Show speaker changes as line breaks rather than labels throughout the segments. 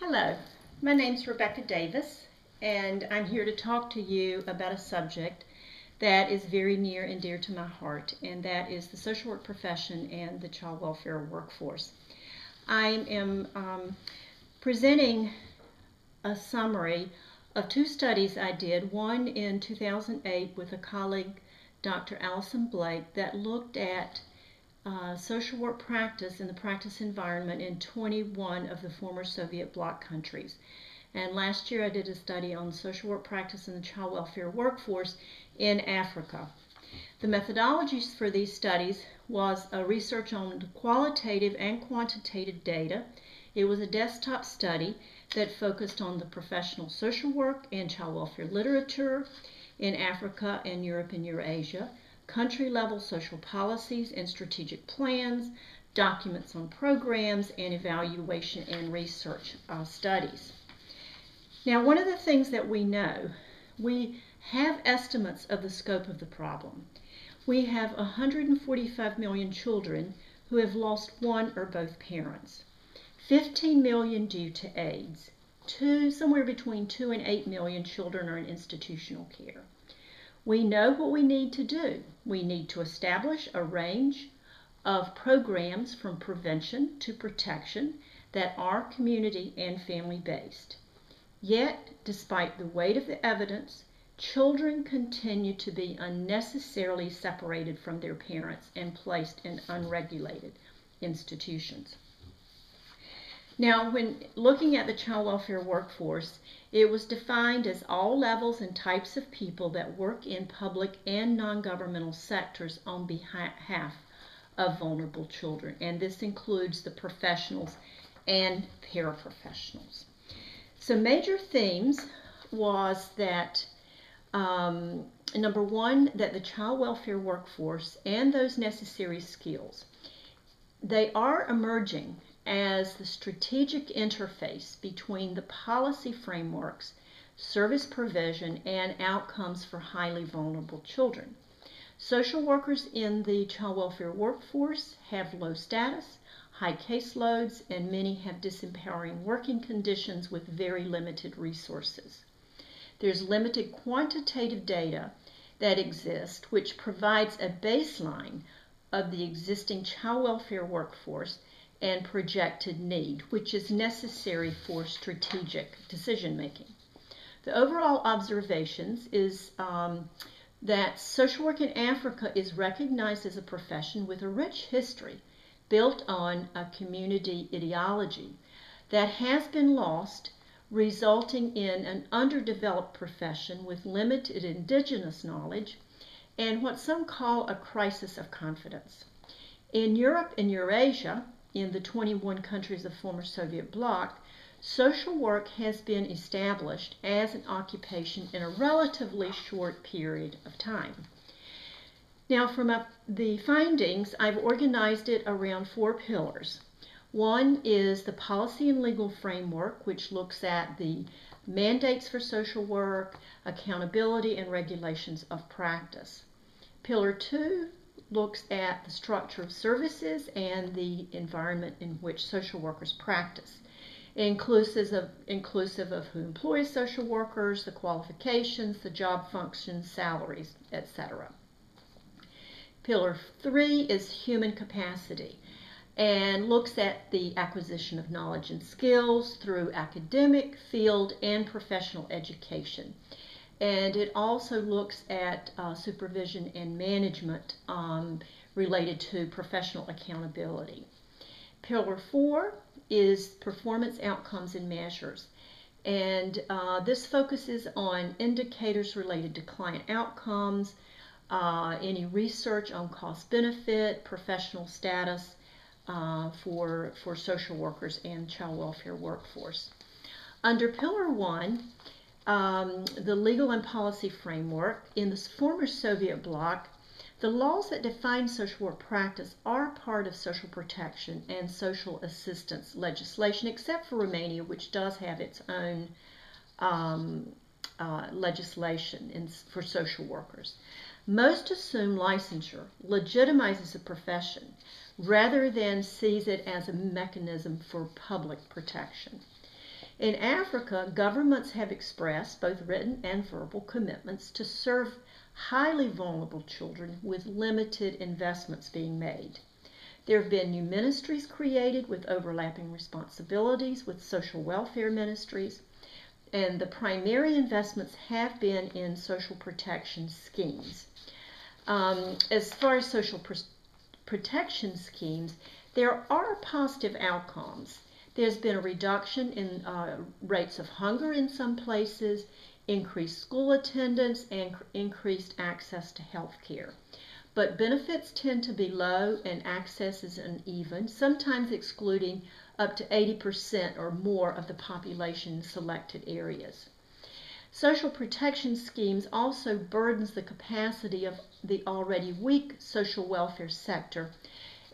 Hello, my name's Rebecca Davis, and I'm here to talk to you about a subject that is very near and dear to my heart, and that is the social work profession and the child welfare workforce. I am presenting a summary of two studies I did, one in 2008 with a colleague, Dr. Allison Blake, that looked at social work practice in the practice environment in 21 of the former Soviet Bloc countries. And last year I did a study on social work practice in the child welfare workforce in Africa. The methodologies for these studies was a research on qualitative and quantitative data. It was a desktop study that focused on the professional social work and child welfare literature in Africa and Europe and Eurasia, country-level social policies and strategic plans, documents on programs, and evaluation and research studies. Now, one of the things that we know, we have estimates of the scope of the problem. We have 145 million children who have lost one or both parents, 15 million due to AIDS, somewhere between 2 and 8 million children are in institutional care. We know what we need to do. We need to establish a range of programs from prevention to protection that are community and family-based. Yet, despite the weight of the evidence, children continue to be unnecessarily separated from their parents and placed in unregulated institutions. Now, when looking at the child welfare workforce, it was defined as all levels and types of people that work in public and non-governmental sectors on behalf of vulnerable children. And this includes the professionals and paraprofessionals. So major themes was that, number one, that the child welfare workforce and those necessary skills, they are emerging as the strategic interface between the policy frameworks, service provision, and outcomes for highly vulnerable children. Social workers in the child welfare workforce have low status, high caseloads, and many have disempowering working conditions with very limited resources. There's limited quantitative data that exists, which provides a baseline of the existing child welfare workforce and projected need, which is necessary for strategic decision making. The overall observations is that social work in Africa is recognized as a profession with a rich history built on a community ideology that has been lost, resulting in an underdeveloped profession with limited indigenous knowledge and what some call a crisis of confidence. In Europe and Eurasia, in the 21 countries of former Soviet Bloc, social work has been established as an occupation in a relatively short period of time. Now, from the findings, I've organized it around 4 pillars. One is the policy and legal framework, which looks at the mandates for social work, accountability, and regulations of practice. Pillar 2 looks at the structure of services and the environment in which social workers practice, inclusive of who employs social workers, the qualifications, the job functions, salaries, etc. Pillar 3 is human capacity and looks at the acquisition of knowledge and skills through academic, field, and professional education. And it also looks at supervision and management related to professional accountability. Pillar 4 is performance outcomes and measures. And this focuses on indicators related to client outcomes, any research on cost benefit, professional status for social workers and child welfare workforce. Under Pillar 1, the legal and policy framework, in the former Soviet bloc, the laws that define social work practice are part of social protection and social assistance legislation, except for Romania, which does have its own legislation for social workers. Most assume licensure legitimizes a profession rather than sees it as a mechanism for public protection. In Africa, governments have expressed both written and verbal commitments to serve highly vulnerable children with limited investments being made. There have been new ministries created with overlapping responsibilities with social welfare ministries, and the primary investments have been in social protection schemes. As far as social protection schemes, there are positive outcomes. There's been a reduction in rates of hunger in some places, increased school attendance, and increased access to health care. But benefits tend to be low and access is uneven, sometimes excluding up to 80% or more of the population in selected areas. Social protection schemes also burdens the capacity of the already weak social welfare sector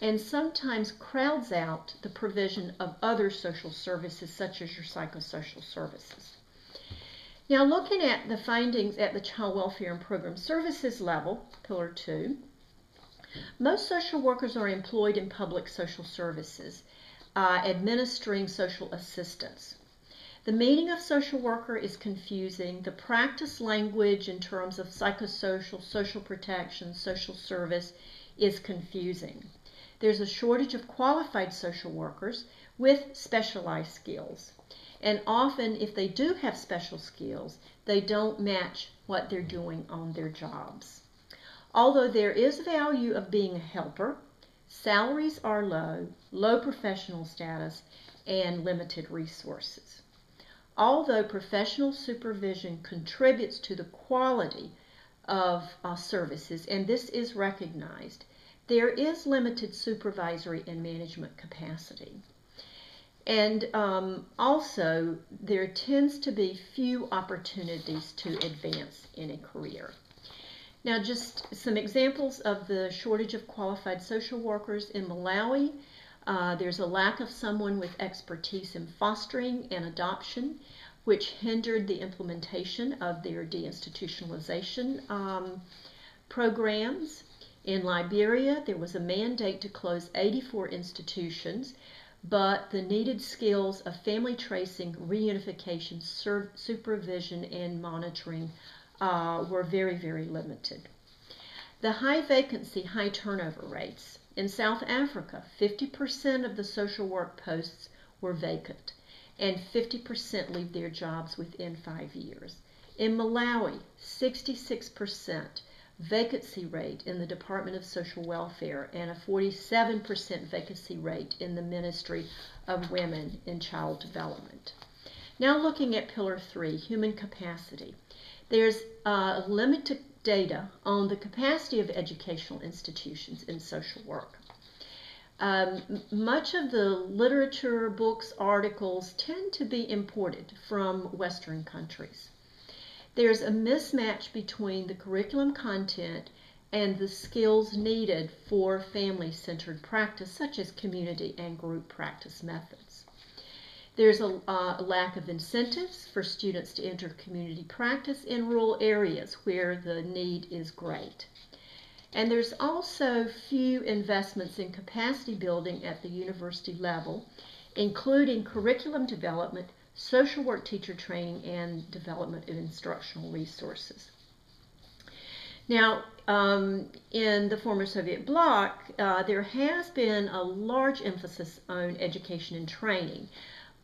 and sometimes crowds out the provision of other social services such as your psychosocial services. Now, looking at the findings at the Child Welfare and Program Services level, Pillar 2, most social workers are employed in public social services, administering social assistance. The meaning of social worker is confusing. The practice language in terms of psychosocial, social protection, social service is confusing. There's a shortage of qualified social workers with specialized skills. And often, if they do have special skills, they don't match what they're doing on their jobs. Although there is value of being a helper, salaries are low, low professional status, and limited resources. Although professional supervision contributes to the quality of services, and this is recognized, there is limited supervisory and management capacity. And also, there tends to be few opportunities to advance in a career. Now, just some examples of the shortage of qualified social workers in Malawi. There's a lack of someone with expertise in fostering and adoption, which hindered the implementation of their deinstitutionalization programs. In Liberia, there was a mandate to close 84 institutions, but the needed skills of family tracing, reunification, supervision, and monitoring were very, very limited. The high vacancy, high turnover rates. In South Africa, 50% of the social work posts were vacant, and 50% leave their jobs within 5 years. In Malawi, 66% vacancy rate in the Department of Social Welfare and a 47% vacancy rate in the Ministry of Women and Child Development. Now looking at Pillar 3, human capacity. There's limited data on the capacity of educational institutions in social work. Much of the literature, books, articles tend to be imported from Western countries. There's a mismatch between the curriculum content and the skills needed for family-centered practice, such as community and group practice methods. There's a lack of incentives for students to enter community practice in rural areas where the need is great. And there's also few investments in capacity building at the university level, including curriculum development, social work teacher training, and development of instructional resources. Now, in the former Soviet bloc, there has been a large emphasis on education and training,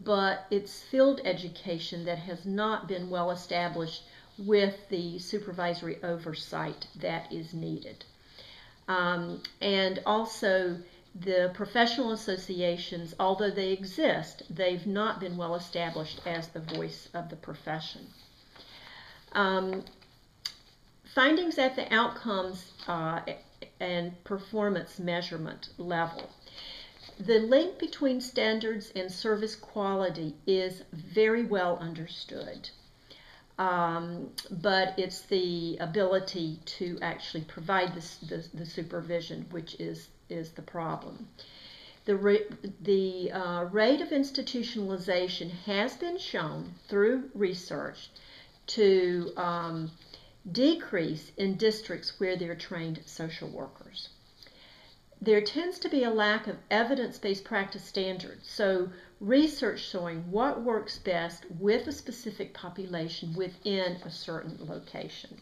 but it's field education that has not been well established with the supervisory oversight that is needed. And also, the professional associations, although they exist, they've not been well established as the voice of the profession. Findings at the outcomes and performance measurement level. The link between standards and service quality is very well understood, but it's the ability to actually provide the supervision which is the problem. The rate of institutionalization has been shown through research to decrease in districts where there are trained social workers. there tends to be a lack of evidence-based practice standards. So research showing what works best with a specific population within a certain location.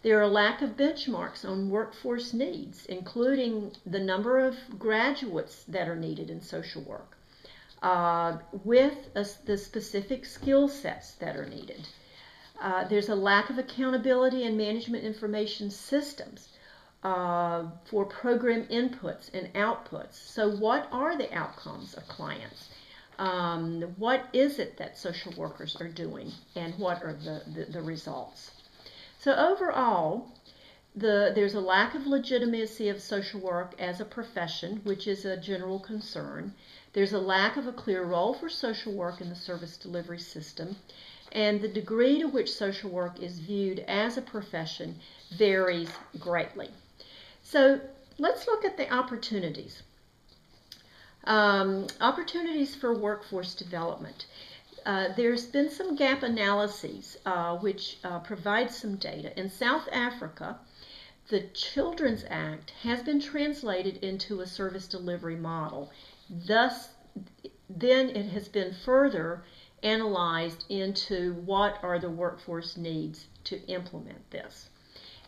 There are a lack of benchmarks on workforce needs, including the number of graduates that are needed in social work, the specific skill sets that are needed. There's a lack of accountability and management information systems for program inputs and outputs. So what are the outcomes of clients? What is it that social workers are doing, and what are the results? So overall, there's a lack of legitimacy of social work as a profession, which is a general concern. There's a lack of a clear role for social work in the service delivery system, and the degree to which social work is viewed as a profession varies greatly. So let's look at the opportunities. Opportunities for workforce development. There's been some gap analyses which provide some data. In South Africa, the Children's Act has been translated into a service delivery model. Thus, then it has been further analyzed into what are the workforce needs to implement this.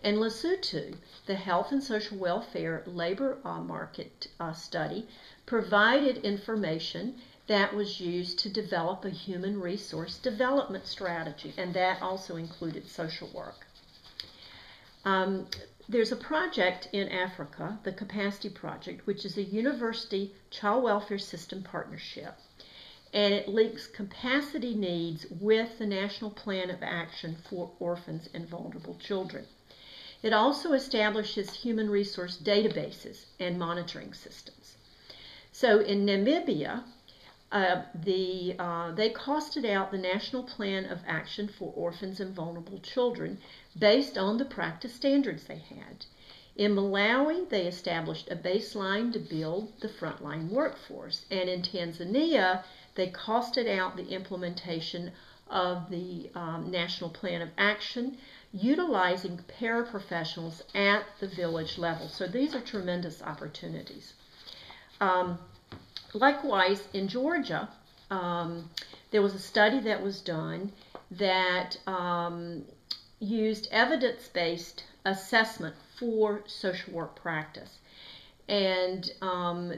In Lesotho, the Health and Social Welfare Labor Market Study provided information that was used to develop a human resource development strategy, and that also included social work. There's a project in Africa, the Capacity Project, which is a university child welfare system partnership, and it links capacity needs with the National Plan of Action for Orphans and Vulnerable Children. It also establishes human resource databases and monitoring systems. So in Namibia, they costed out the National Plan of Action for Orphans and Vulnerable Children based on the practice standards they had. In Malawi, they established a baseline to build the frontline workforce. And in Tanzania, they costed out the implementation of the National Plan of Action, utilizing paraprofessionals at the village level. So these are tremendous opportunities. Likewise, in Georgia, there was a study that was done that used evidence-based assessment for social work practice. And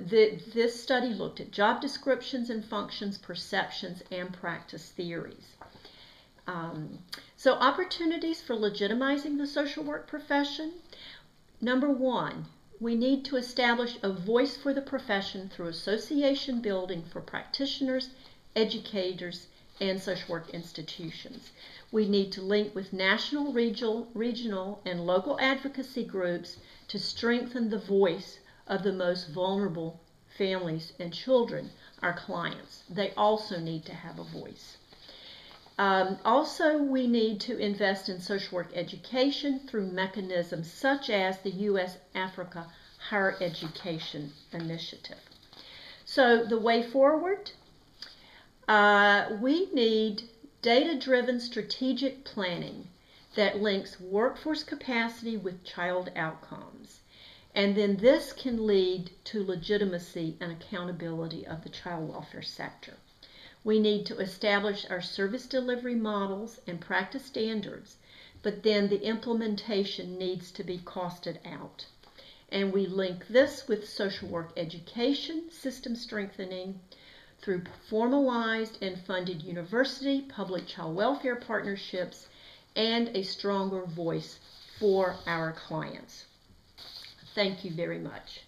this study looked at job descriptions and functions, perceptions, and practice theories. So opportunities for legitimizing the social work profession. Number one, we need to establish a voice for the profession through association building for practitioners, educators, and social work institutions. We need to link with national, regional, and local advocacy groups to strengthen the voice of the most vulnerable families and children, our clients. They also need to have a voice. Also, we need to invest in social work education through mechanisms such as the U.S.-Africa Higher Education Initiative. So the way forward, we need data-driven strategic planning that links workforce capacity with child outcomes. And then this can lead to legitimacy and accountability of the child welfare sector. We need to establish our service delivery models and practice standards, but then the implementation needs to be costed out. And we link this with social work education, system strengthening, through formalized and funded university, public child welfare partnerships, and a stronger voice for our clients. Thank you very much.